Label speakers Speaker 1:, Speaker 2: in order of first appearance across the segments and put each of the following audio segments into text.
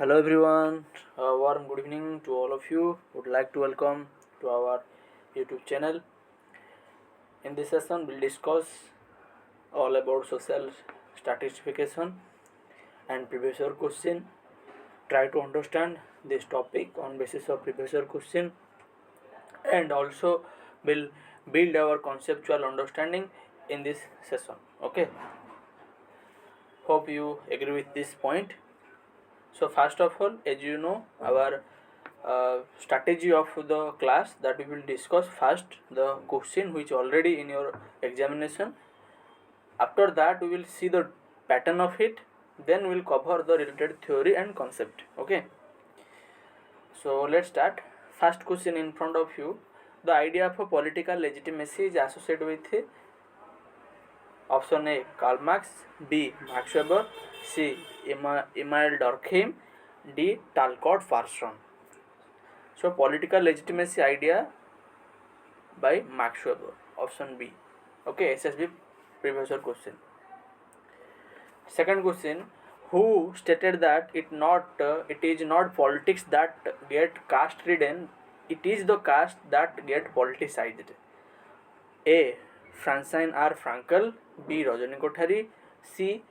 Speaker 1: Hello everyone, a warm good evening to all of you. Would like to welcome to our YouTube channel. In this session, we'll discuss all about social stratification and previous year question. Try to understand this topic on basis of previous year question, and also will build our conceptual understanding in this session. Okay. Hope you agree with this point. So first of all, as you know, our strategy of the class that we will discuss first the question which already in your examination. After that we will see the pattern of it, then we will cover the related theory and concept. Okay, so let's start. First question in front of you: the idea of a political legitimacy is associated with option A Karl Marx, B Max Weber, C Emile Durkheim, D Talcott Parsons. So political legitimacy idea by Max Weber, option B. Okay, SSB previous year question. Second question: who stated that it is not politics that get caste ridden, it is the caste that get politicized. A. Francine R. Frankel, B. Rajani Kothari, C.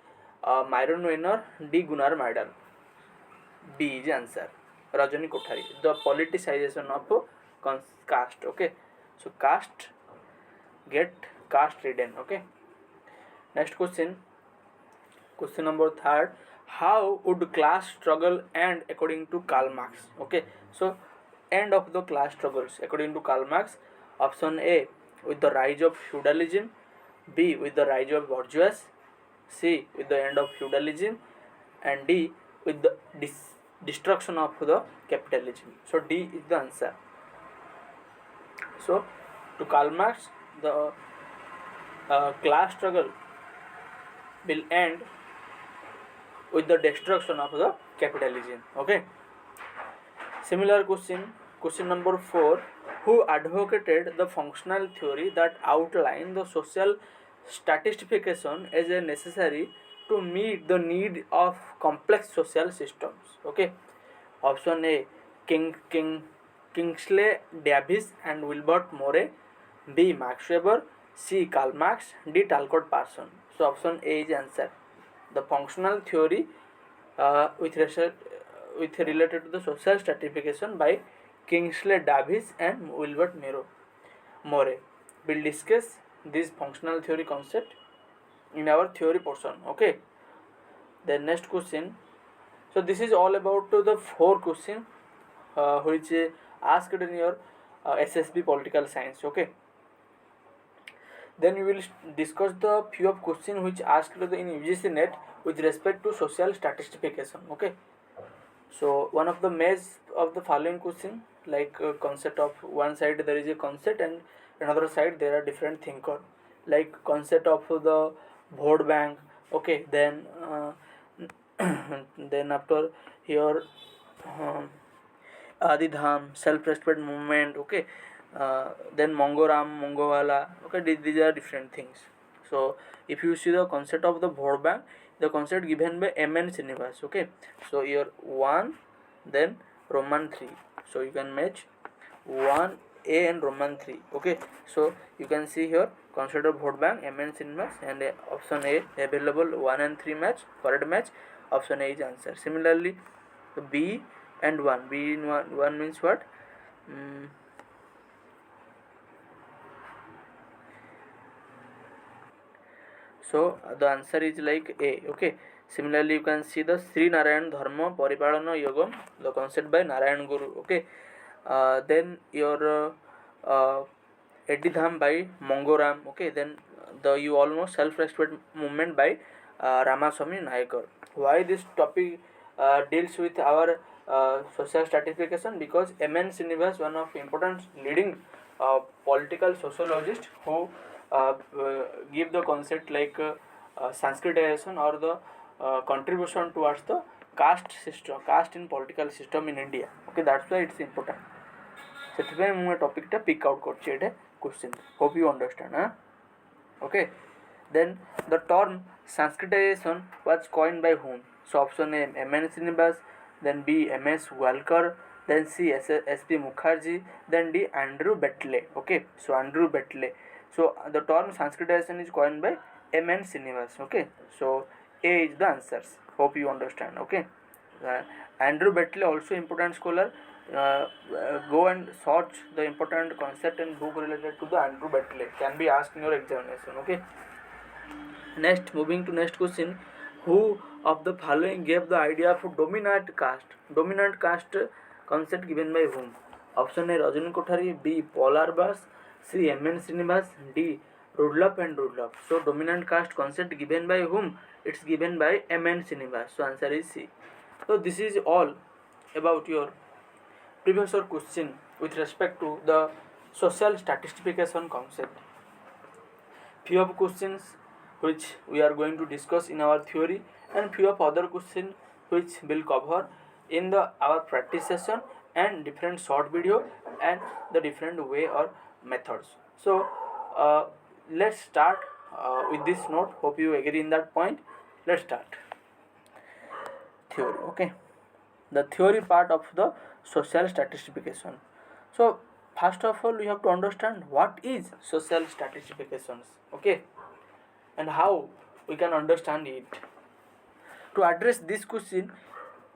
Speaker 1: Myron Weiner, D. Gunnar Myrdal. B is the answer. Rajani Kothari. The politicization of caste. Okay. So caste get caste ridden. Okay. Next question. Question number third. How would class struggle end according to Karl Marx? Okay. So end of the class struggles according to Karl Marx. Option A with the rise of feudalism. B with the rise of bourgeoisie. C with the end of feudalism, and D with the destruction of the capitalism. So D is the answer. So to Karl Marx, the class struggle will end with the destruction of the capitalism. Okay. Similar question number 4: who advocated the functional theory that outlined the social stratification as a necessary to meet the need of complex social systems? Okay. Option A Kingsley Davis and Wilbert Murray, B Max Weber, C Karl Marx, D Talcott Parsons. So option A is answer. The functional theory with related to the social stratification by Kingsley Davis and Wilbert Murray. We'll discuss this functional theory concept in our theory portion. Okay. The next question. So this is all about the 4 question which asked in your SSB political science. Okay. Then we will discuss the few of question which asked in UGC net with respect to social stratification. Okay. So one of the maze of the following question, like concept of one side there is a concept and another side there are different thinker, like concept of the vote bank. Okay, then then after here Adi Dham, self-respect movement. Okay, then Mongoram, Mongowala. Okay, these are different things. So if you see the concept of the vote bank, the concept given by M.N. Srinivas. Okay, so here 1, then Roman 3. So you can match 1 A and Roman 3. Okay, so you can see here concept of vote bank M.N. Srinivas, and option A available 1 and 3 match, correct match. Option A is answer. Similarly, B and 1. B in 1 means what? So the answer is like A. Okay. Similarly, you can see the Sri Narayan Dharma Paripalana Yogam, the concept by Narayan Guru. Okay. Then your Eddidham by Mongoram. Okay. Then the you all know self-respect movement by Ramaswamy Nayakar. Why this topic deals with our social stratification? Because M.N. Srinivas, one of important leading political sociologist who give the concept like Sanskritization or the contribution towards the caste system, caste in political system in India. Okay, that's why it's important. ସେଥିପାଇଁ ମୁଁ ଏ ଟପିକଟା pick out କରିଛି ଏଇଟା question. Hope you understand. Okay, then the term Sanskritization was coined by whom? So option A M.N. Srinivas, then B. M.S. Walker, then C. S.P. Mukherjee, then D. Andrew Betley. Okay, so Andrew Betley. So the term Sanskritization is coined by M.N. Srinivas. Okay, so A is the answers. Hope you understand. Okay, Andrew Betley also important scholar. Go and search the important concept and book related to the Andrew Betley. Can be asked in your examination. Okay. Next, moving to next question, who of the following gave the idea of dominant caste? Dominant caste concept given by whom? Option A. Rajani Kothari, B. Paul Arbas, C. M.N. Srinivas, D. Rudolph and Rudolph. So dominant caste concept given by whom? It's given by M.N. Srinivas. So answer is C. So this is all about your previous question with respect to the social stratification concept. Few of questions which we are going to discuss in our theory, and few of other questions which will cover in the our practice session and different short video and the different way or methods. So let's start with this note. Hope you agree in that point. Let's start theory. Okay, the theory part of the social stratification. So first of all, we have to understand what is social stratifications. Okay, and how we can understand it. To address this question,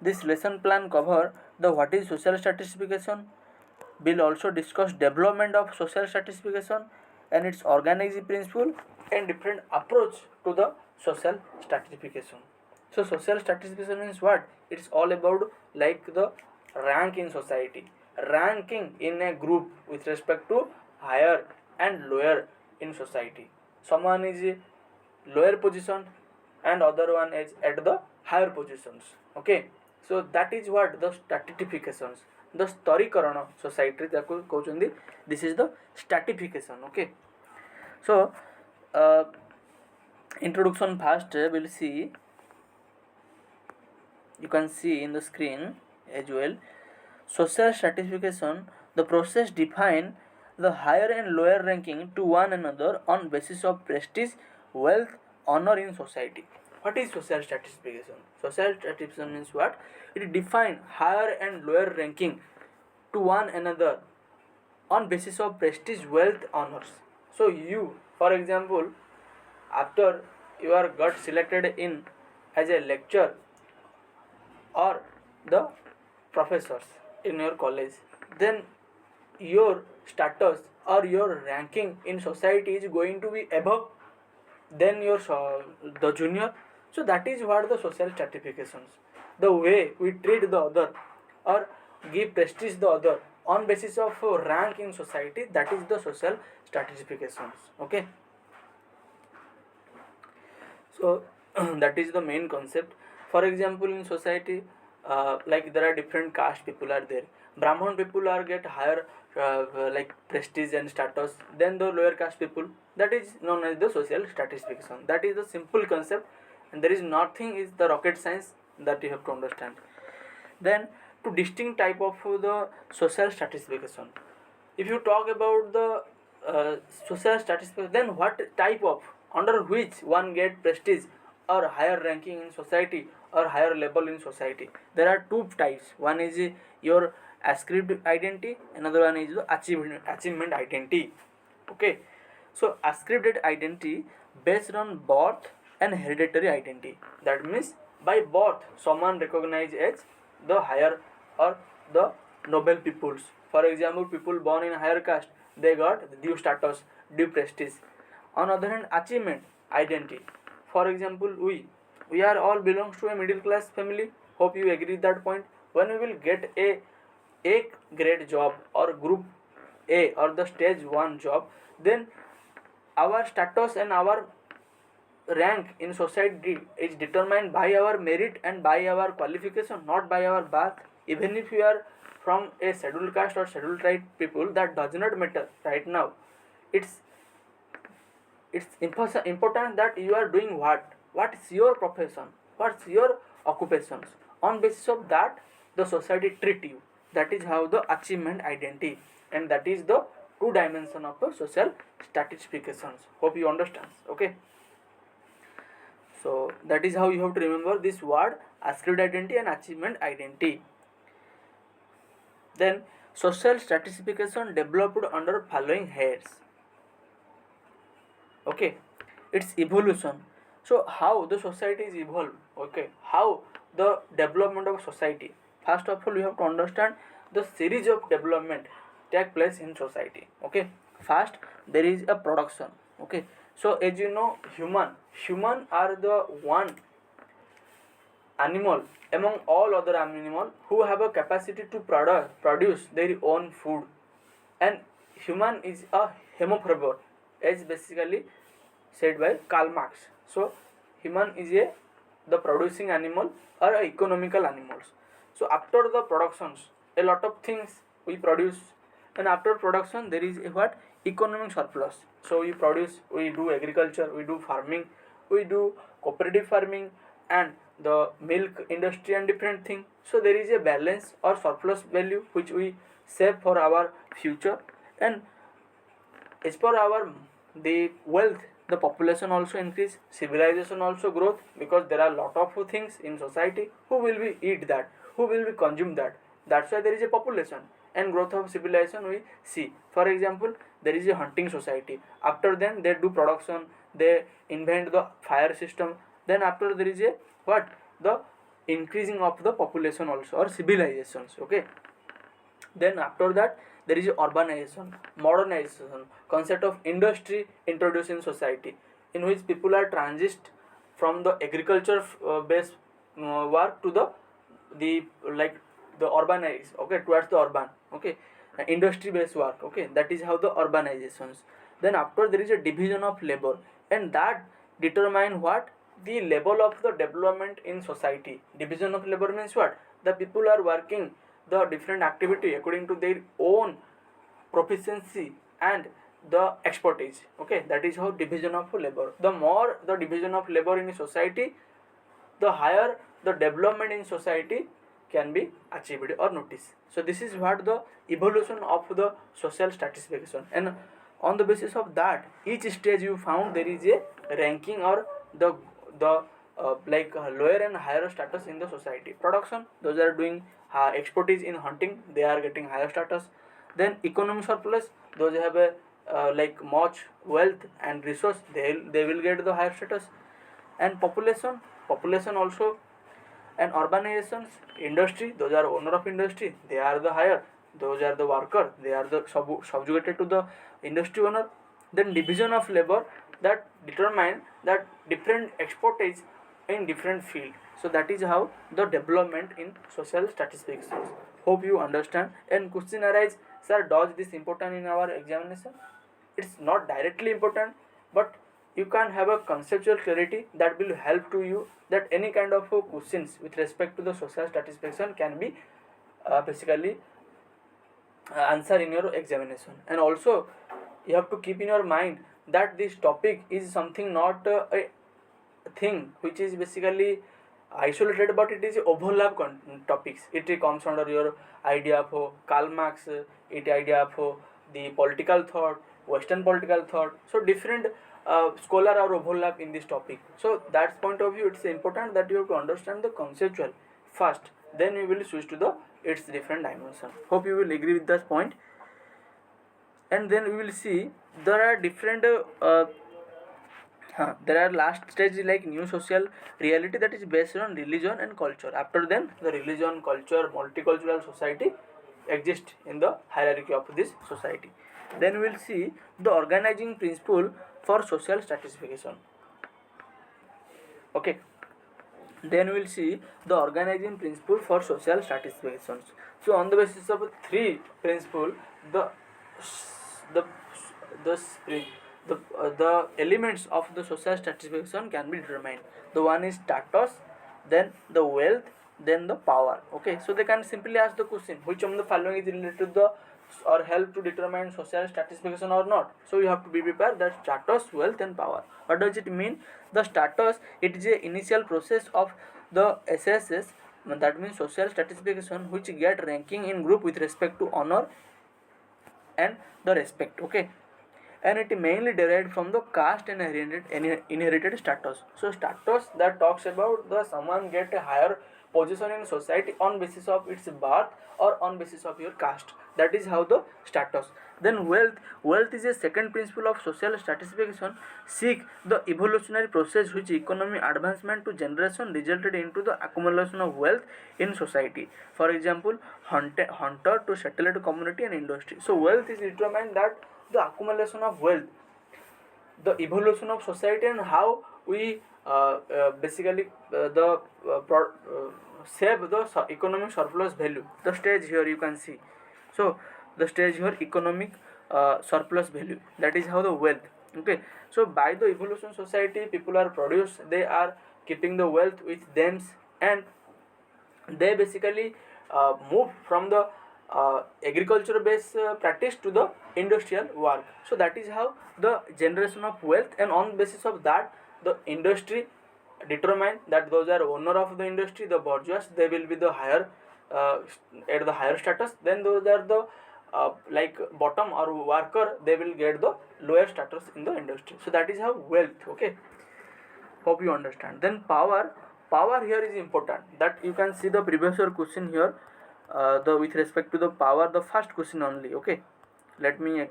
Speaker 1: this lesson plan cover the what is social stratification. Will also discuss development of social stratification and its organizing principle and different approach to the social stratification. So social stratification means what? It's all about like the rank in society, ranking in a group with respect to higher and lower in society. Someone is lower position and other one is at the higher positions. Okay, so that is what the stratifications, the starikaran society taku कहउछन्दी. This is the stratification. Okay, so introduction first we'll see. You can see in the screen as well. Social stratification, the process define the higher and lower ranking to one another on basis of prestige, wealth, honor in society. What is social stratification? Social stratification means what? It define higher and lower ranking to one another on basis of prestige, wealth, honors. So you, for example, after you are got selected in as a lecturer or the professors in your college, then your status or your ranking in society is going to be above than your the junior. So that is what the social stratifications, the way we treat the other or give prestige the other on basis of rank in society, that is the social stratifications. Okay, so that is the main concept. For example, in society, like there are different caste people are there. Brahman people are get higher like prestige and status than the lower caste people. That is known as the social stratification. That is the simple concept, and there is nothing is the rocket science that you have to understand. Then to distinct type of the social stratification. If you talk about the social stratification, then what type of, under which one get prestige or higher ranking in society or higher level in society? There are two types. One is your ascribed identity, another one is the achievement identity. Okay, so ascribed identity based on birth and hereditary identity. That means by birth someone recognized as the higher or the noble peoples. For example, people born in higher caste, they got due status, due prestige. On other hand, achievement identity. For example, we are all belongs to a middle class family. Hope you agree with that point. When we will get a grade job or group A or the stage 1 job, then our status and our rank in society is determined by our merit and by our qualification, not by our birth. Even if you are from a scheduled caste or scheduled tribe people, that does not matter right now. It's important that you are doing what is your profession, what's your occupations. On basis of that, the society treat you. That is how the achievement identity, and that is the two dimension of the social stratifications. Hope you understand. Okay, So that is how you have to remember this word, ascribed identity and achievement identity. Then social stratification developed under following heads. Okay, its evolution. So how the society is evolved. Okay, how the development of society. First of all, you have to understand the series of development take place in society. Okay, first there is a production. Okay, so as you know, human are the one animal among all other animal who have a capacity to produce their own food, and human is a hemophobor, as basically said by Karl Marx. So human is the producing animal or a economical animals. So after the productions, a lot of things we produce, and after production there is a what, economic surplus. So we produce, we do agriculture, we do farming, we do cooperative farming, and the milk industry and different thing. So there is a balance or surplus value which we save for our future, and as per our the wealth, the population also increase, civilization also growth, because there are lot of things in society. Who will be eat that, who will be consume that? That's why there is a population and growth of civilization we see. For example, there is a hunting society. After then they do production, they invent the fire system. Then after there is a what, the increasing of the population also, or civilizations. Okay, then after that there is urbanization, modernization, concept of industry introduced in society, in which people are transit from the agriculture based work to the like the urbanize, okay, towards the urban. Okay, industry based work. Okay, that is how the urbanizations. Then after there is a division of labor, and that determine what, the level of the development in society. Division of labor means what, the people are working the different activity according to their own proficiency and the expertise. Okay, that is how division of labor. The more the division of labor in a society, the higher the development in society can be achieved or noticed. So this is what the evolution of the social stratification, and on the basis of that, each stage you found there is a ranking, or the lower and higher status in the society. Production, those are doing expertise in hunting, they are getting higher status. Then economic surplus, those have a much wealth and resource, they will get the higher status. And population also, and urbanizations, industry, those are owner of industry, they are the higher, those are the worker, they are the subjugated to the industry owner. Then division of labor, that determine that different expertise in different field. So that is how the development in social statistics is. Hope you understand. And question arise, sir, does this important in our examination? It's not directly important, but you can have a conceptual clarity that will help to you, that any kind of questions with respect to the social stratification can be basically answer in your examination. And also you have to keep in your mind that this topic is something not a thing which is basically isolated, but it is overlap topics. It comes under your idea of Karl Marx, it idea of the political thought, western political thought. So different scholar are overlap in this topic. So that point of view, it's important that you have to understand the conceptual first, then we will switch to the its different dimension. Hope you will agree with that point. And then we will see there are different there are last stage like new social reality, that is based on religion and culture. After then the religion, culture, multicultural society exist in the hierarchy of this society. Then we will see the organizing principle for social stratification. Okay, then we will see the organizing principle for social stratifications. So on the basis of three principle, the the the the elements of the social stratification can be determined. The one is status, then the wealth, then the power. Okay, so they can simply ask the question, which of the following is related to the or help to determine social stratification or not. So you have to be prepared that status, wealth and power. What does it mean? The status, it is a initial process of the SSS, that means social stratification, which get ranking in group with respect to honor and the respect. Okay, and it mainly derived from the caste and inherited status. So status that talks about the someone get a higher position in society on basis of its birth or on basis of your caste. That is how the status. Then wealth is a second principle of social stratification. Seek the evolutionary process which economic advancement to generation resulted into the accumulation of wealth in society. For example, hunter to settled community and industry. So wealth is determined that the accumulation of wealth, the evolution of society, and how we basically save the economic surplus value. The stage here you can see. So the stage here economic surplus value, that is how the wealth. Okay, so by the evolution society people are produced, they are keeping the wealth with them, and they basically move from the agriculture based practice to the industrial work. So that is how the generation of wealth, and on basis of that the industry determine that those are owner of the industry, the bourgeois, they will be the higher uh, at the higher status. Then those are the like bottom or worker, they will get the lower status in the industry. So that is how wealth. Okay, hope you understand. Then power here is important, that you can see the previous year question here, the with respect to the power, the first question only. Okay, let me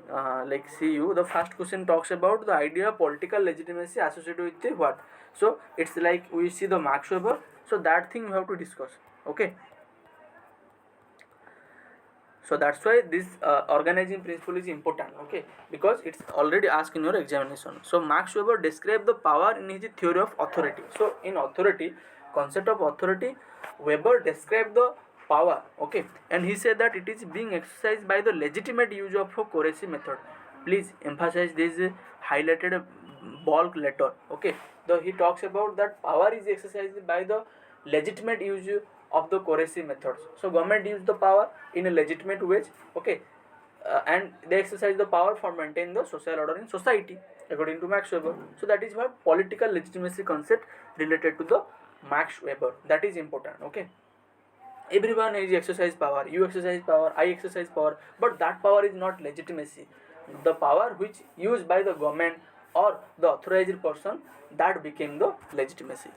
Speaker 1: like see you. The first question talks about the idea of political legitimacy associated with the what. So it's like we see the Max Weber, so that thing we have to discuss. Okay, so that's why this organizing principle is important. Okay, because it's already asked in your examination. So Max Weber described the power in his theory of authority. So in authority, concept of authority, Weber described the power. Okay, and he said that it is being exercised by the legitimate use of a coercive method. Please emphasize this highlighted bulk letter. Okay, the he talks about that power is exercised by the legitimate use of the coercive methods. So government use the power in a legitimate ways. Okay, and they exercise the power for maintain the social order in society according to Max Weber. So that is what political legitimacy concept related to the Max Weber, that is important. Okay, everyone is exercise power, you exercise power, I exercise power, but that power is not legitimacy. The power which used by the government or the authorized person, that became the legitimacy.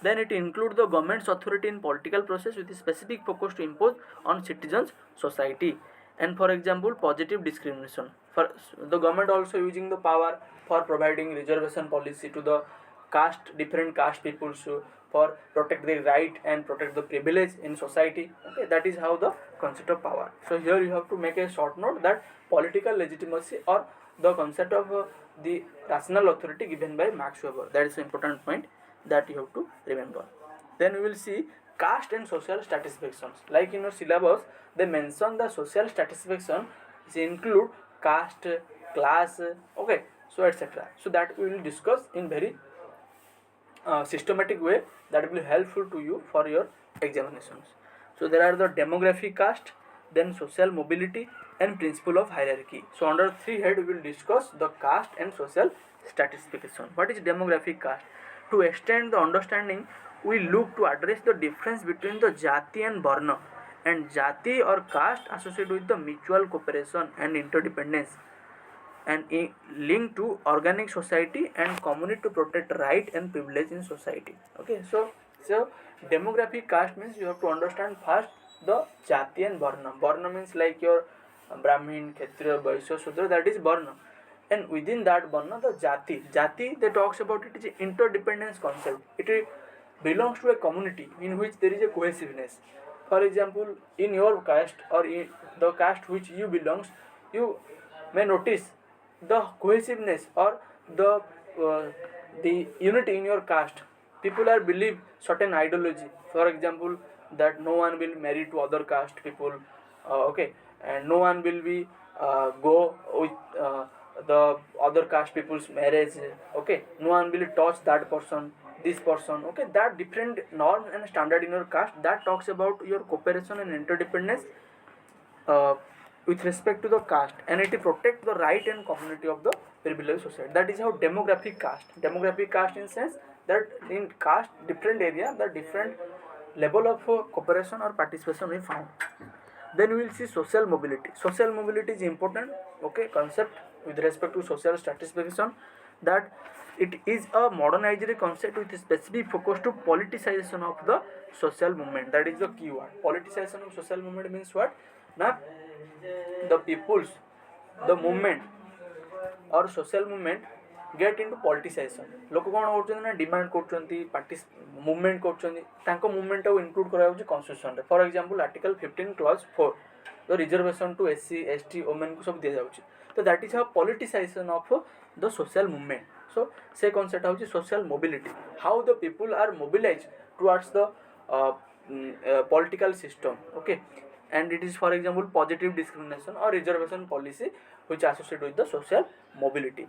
Speaker 1: Then it includes the government's authority in political process with a specific focus to impose on citizens society. And for example, positive discrimination, for the government also using the power for providing reservation policy to the caste, different caste people, so for protect their right and protect the privilege in society. Okay, that is how the concept of power. So here you have to make a short note that political legitimacy or the concept of the rational authority given by Max Weber, that is an important point that you have to remember. Then we will see caste and social stratifications. Like in your syllabus, they mention the social stratification is include caste, class, okay, so etc. So that we will discuss in very systematic way, that will be helpful to you for your examinations. So there are the demographic caste, then social mobility, and principle of hierarchy. So under three head we will discuss the caste and social stratification. What is demographic caste? To extend the understanding, we look to address the difference between the jati and varna, and jati or caste associated with the mutual cooperation and interdependence, and linked to organic society and community to protect right and privilege in society. Okay, so demographic caste means you have to understand first the jati and varna. Varna means like your Brahmin, Kshatriya, Vaishya, Shudra, that is varna. And within that varna, the jati they talks about it is an interdependence concept. It belongs to a community in which there is a cohesiveness. For example, in your caste or in the caste which you belongs, you may notice the cohesiveness or the unity in your caste. People are believe certain ideology. For example, that no one will marry to other caste people. Okay, and no one will be go with the other caste people's marriage. Okay, no one will touch that person, this person. Okay, that different norms and standard in your caste, that talks about your cooperation and interdependence uh, with respect to the caste, and it protect the right and community of the privileged society. That is how demographic caste in sense that in caste different area, the different level of cooperation or participation we found. Then we will see social mobility. Social mobility is important, okay, concept. with respect to social stratification, that it is a modernized concept with a specific focus to politicization of the social movement. That is the key word. Politicization of social movement means what? Now, the people's, the movement or social movement get into politicization. लोक कौन होचंदी ना demand करचंती party movement करचंती तांको movement को include करा होची कॉन्स्टिट्यूशन रे. For example article 15 clause 4 the reservation to SC ST women को सब दिया जाउची. तो that is a politicisation of the social movement. So से कांसेप्ट होची social mobility, how the people are mobilised towards the political system. Okay, and it is for example positive discrimination or reservation policy which associated with the social mobility.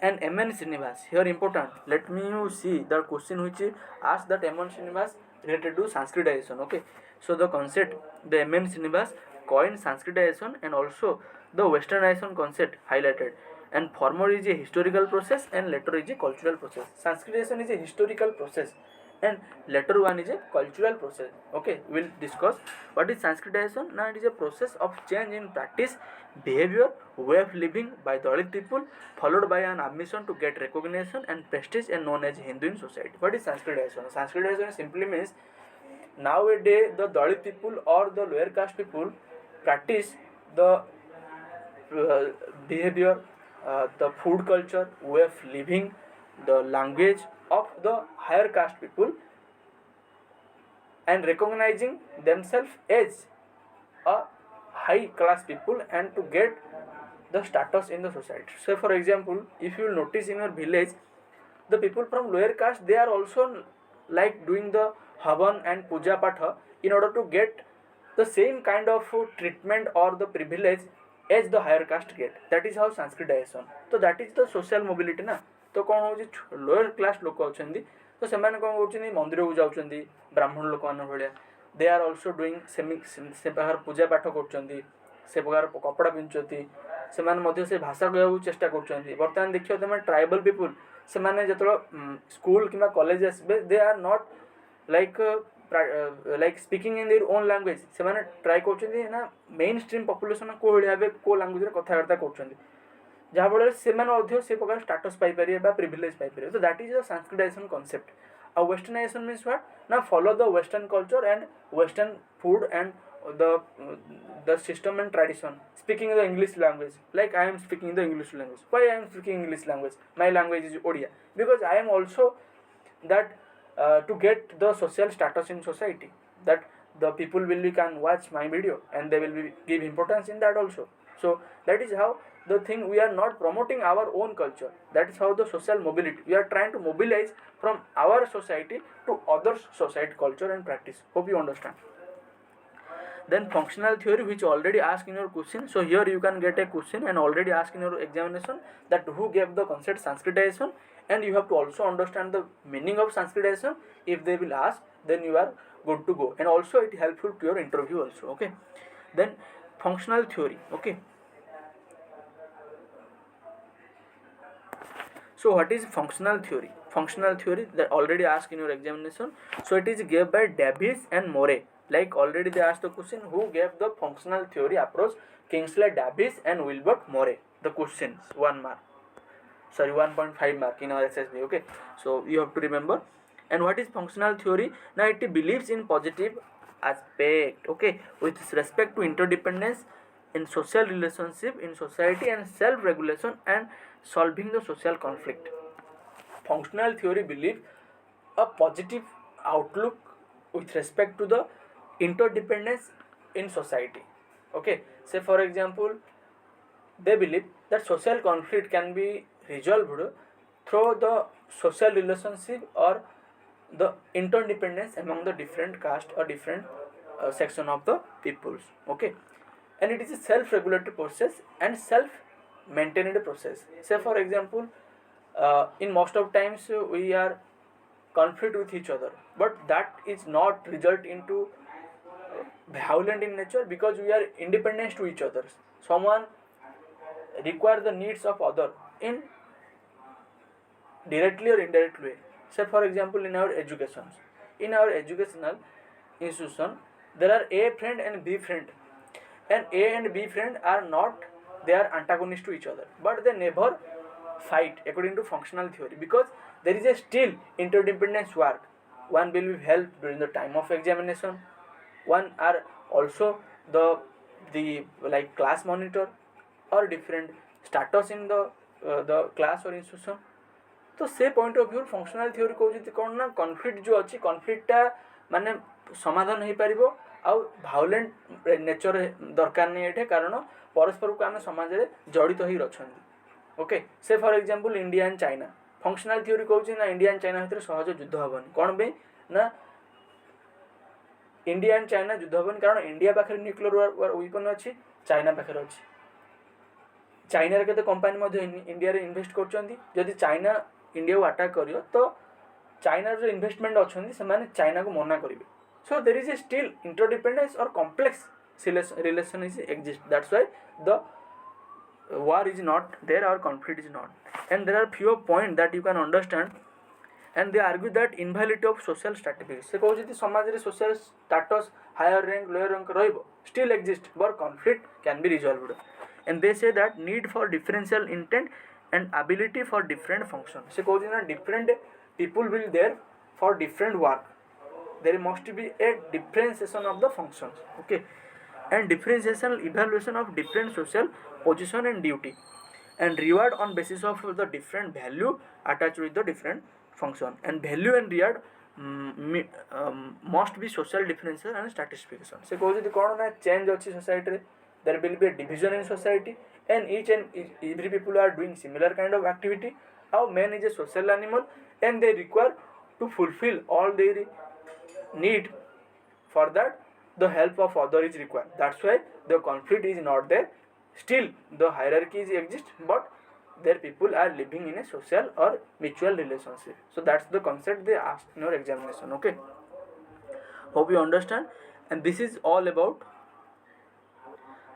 Speaker 1: And MN Srinivas here important, let me you see the question which is asked, that MN Srinivas related to Sanskritization. Okay, so the concept the MN Srinivas coined Sanskritization and also the westernization concept highlighted, and former is a historical process and later is a cultural process. Sanskritization is a historical process and later one is a cultural process. Okay, we'll discuss what is Sanskritization. Now it is a process of change in practice, behavior, way of living by Dalit people, followed by an ambition to get recognition and prestige and known as Hindu in society. What is Sanskritization? Sanskritization simply means nowadays the Dalit people or the lower caste people practice the behavior, the food culture, way of living, the language of the higher caste people, and recognizing themselves as a high class people and to get the status in the society. So for example, if you notice in your village, the people from lower caste, they are also like doing the havan and puja patha in order to get the same kind of treatment or the privilege as the higher caste get. That is how Sanskritization. So that is the social mobility ना. तो कौन होची lower class लोक अछंदी, तो सेमाने कौन करछनी मंदिर को जाउछंदी ब्राह्मण लोक मान भलिया. दे आर आल्सो डूइंग से प्रकार पूजा पाठ करछंदी, से प्रकार कपड़ा पिंचती, सेमाने मध्ये से भाषा कहू चेष्टा करछंदी. वर्तमान देखियो तमे ट्राइबल पीपल सेमाने जतलो स्कूल किबा कॉलेज आसबे, they are not like speaking in their own language. सेमाने ट्राई करछंदी ना मेन स्ट्रीम पॉपुलेशन को भलिया बे को लैंग्वेज रे कथावार्ता करछंदी, जहाँफल से से प्रकार स्टाटस पाइपर प्रिविलेज पाइपर. तो that is the Sanskritisation concept. आ वेस्टर्नाइजेशन मीन्स व्हाट ना follow the western culture and western food and the system and tradition, speaking the English language. Like I am speaking the English language. Why I am speaking English language? My language is Odia, because I am also that to get the social status in society, that the people will can watch my video and they will be give importance in that also. So that is how the thing, we are not promoting our own culture. That is how the social mobility, we are trying to mobilize from our society to other society culture and practice. Hope you understand. Then functional theory, which already asked in your question. So here you can get a question and already asked in your examination, that who gave the concept Sanskritization, and you have to also understand the meaning of Sanskritization. If they will ask, then you are good to go, and also it helpful to your interview also. Okay, then functional theory. Okay, so what is functional theory? Functional theory that already asked in your examination. So it is given by Davies and Moray. Like already they asked the question, who gave the functional theory approach? Kingsley Davies and Wilbert Moray. The questions 1 mark, sorry 1.5 mark in our SSB. Okay, so you have to remember. And what is functional theory? Now it believes in positive aspect, okay, with respect to interdependence in social relationship in society and self-regulation and solving the social conflict. Functional theory believes a positive outlook with respect to the interdependence in society. Okay, say for example, they believe that social conflict can be resolved through the social relationship or the interdependence among the different caste or different section of the peoples. Okay, and it is a self-regulated process and self-maintained process. Say for example, in most of times we are conflict with each other, but that is not result into violent in nature, because we are independent to each other. Someone require the needs of other in directly or indirect way. Say for example, in our educations, in our educational institution, there are A friend and B friend, and A and B friend are not they are antagonist to each other, but they never fight according to functional theory, because there is a still interdependence work. One will be helped during the time of examination, one are also the like class monitor or different status in the class or institution. तो से point of view functional theory कहते कौन ना conflict जो अच्छी कनफ्लिक्टा माने समाधान हो पार आउ भायोलेंट नेचर दरकार नहीं ये, कारण परस्पर को आम समाज में जड़ित हो रही. ओके से for example India and China, functional theory कहूँ ना इंडिया एंड चाइना भितर सहज युद्ध हेनी. कौन पे ना इंडिया एंड चाइना युद्ध हेनी कारण इंडिया पाखे न्यूक्लियर वेपन अच्छी, चाइना पाखे अच्छी. चाइना के कंपानी इंडिया रे इन्वेस्ट कर, चाइना इंडिया को अटैक कर तो चाइना जो इन्वेस्टमेंट अच्छा से चाइना को मना करेंगे. So there is a still interdependence और complex relation is exist. That's why the war is not there or conflict is not. And there are few points that you can understand, and they argue that invalidity of social stratification. से कहते समाज रे social status higher rank lower rank रहिबो still exist but conflict can be resolved. And they say that need for differential intent and ability for different functions. से कहते ना different people will there for different work, there must be a differentiation of the functions. Okay, and differentiation evaluation of different social position and duty, and reward on basis of the different value attached with the different function. And value and reward must be social differentiation and stratification. से कहते कौन ना change अच्छी society रे, there will be a division in society and each and every people are doing similar kind of activity. How man is a social animal and they require to fulfill all their need. For that the help of other is required. That's why the conflict is not there. Still the hierarchies exist, but their people are living in a social or mutual relationship. So that's the concept they asked in your examination. Okay, hope you understand. And this is all about.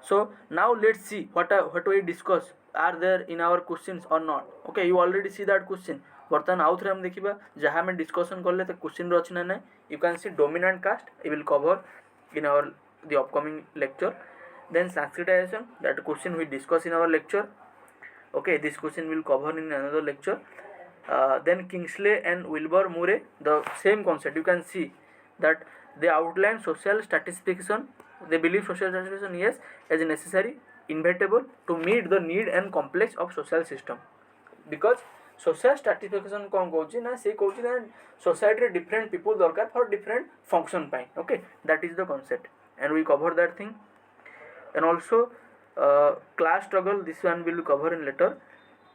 Speaker 1: So now let's see what we discuss are there in our questions or not. Okay, you already see that question. बर्तमान आउ थे देखा जहाँ आम discussion कले तो question अच्छी ना ना. You can see dominant caste, you will cover in our the upcoming lecture. Then Sanskritization, that question we discuss in our lecture. Okay, this question will cover in another lecture. Then Kingsley and Wilbur Murray, the same concept. You can see that they outline social stratification. They believe social stratification, yes, as necessary, inevitable to meet the need and complex of social system. Because social stratification कौन कहूँ ना से कहूँ ना society रे different people दरकार for different function pi. Okay, that is the concept and we cover that thing. And also class struggle, this one will cover in later,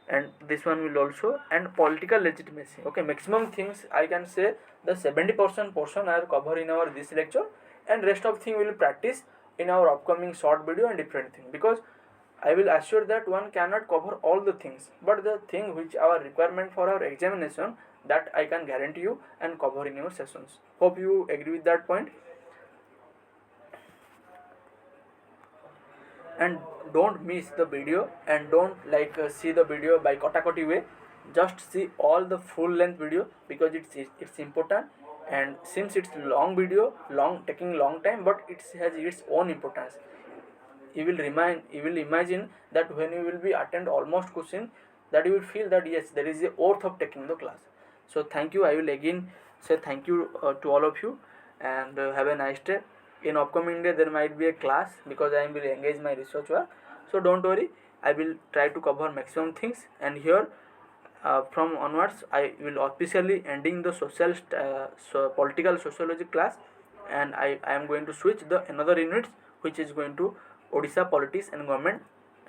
Speaker 1: and this one will also, and political legitimacy. Okay, maximum things I can say the 70% portion are cover in our this lecture, and rest of thing we will practice in our upcoming short video and different thing, because I will assure that one cannot cover all the things, but the thing which our requirement for our examination, that I can guarantee you and cover in your sessions. Hope you agree with that point. And don't miss the video, and don't see the video by katakati way. Just see all the full length video, because it's important. And since it's long video, taking long time, but it has its own importance. You will imagine that when you will be attend almost question, that you will feel that yes, there is a worth of taking the class. So thank you. I will again say thank you to all of you, and have a nice day. In upcoming day there might be a class, because I will engage my research work. So don't worry, I will try to cover maximum things. And here from onwards I will officially ending the political sociology class, and I am going to switch the another units, which is going to Odisha politics and government.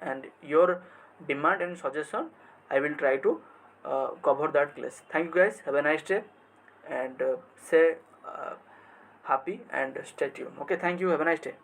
Speaker 1: And your demand and suggestion, I will try to cover that class. Thank you guys, have a nice day, and say happy and stay tuned. Okay, thank you, have a nice day.